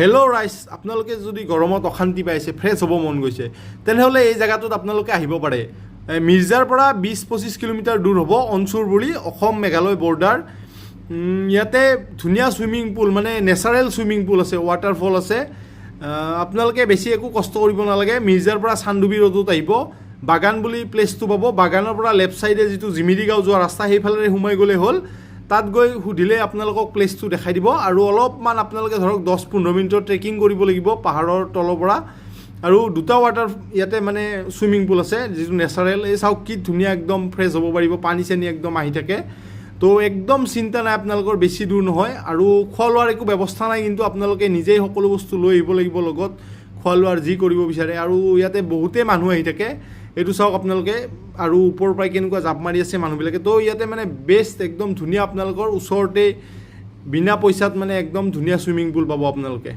Hello' ৰাইজ, আপোনালোকে যদি গৰমত অশান্তি পাইছে, ফ্ৰেছ হ'ব মন গৈছে, তেনেহ'লে এই জেগাটোত আপোনালোকে আহিব পাৰে। মিৰ্জাৰ পৰা 20-25 কিলোমিটাৰ দূৰ হ'ব, অনচুৰ বুলি, অসম মেঘালয় বৰ্ডাৰ। ইয়াতে ধুনীয়া ছুইমিং পুল, মানে নেচাৰেল ছুইমিং পুল আছে, ৱাটাৰফল আছে। আপোনালোকে বেছি একো কষ্ট কৰিব নালাগে। মিৰ্জাৰ পৰা চান্দুবি ৰোডত আহিব, বাগান বুলি প্লেচটো পাব। বাগানৰ পৰা লেফ্ট ছাইডে যিটো জিমিৰি গাঁও যোৱা ৰাস্তা, সেইফালেৰে সোমাই গ'লে হ'ল। তাত গৈ সুধিলে আপোনালোকক প্লেচটো দেখাই দিব। আৰু অলপমান আপোনালোকে ধৰক 10-15 মিনিটৰ ট্ৰেকিং কৰিব লাগিব পাহাৰৰ তলৰ পৰা। আৰু দুটা ৱাটাৰ ইয়াতে মানে ছুইমিং পুল আছে, যিটো নেচাৰেল। এই চাওক কি ধুনীয়া, একদম ফ্ৰেছ হ'ব পাৰিব, পানী চানী একদম আহি থাকে। তো একদম চিন্তা নাই আপোনালোকৰ, বেছি দূৰ নহয়। আৰু খোৱা লোৱাৰ একো ব্যৱস্থা নাই, কিন্তু আপোনালোকে নিজেই সকলো বস্তু লৈ আহিব লাগিব লগত, খোৱা লোৱাৰ যি কৰিব বিচাৰে। আৰু ইয়াতে বহুতেই মানুহ আহি থাকে, এইটো চাওক আপোনালোকে। আৰু ওপৰৰ পৰাই কেনেকুৱা জাপ মাৰি আছে মানুহবিলাকে। তো ইয়াতে মানে বেষ্ট, একদম ধুনীয়া, আপোনালোকৰ ওচৰতে বিনা পইচাত মানে একদম ধুনীয়া ছুইমিং পুল পাব আপোনালোকে।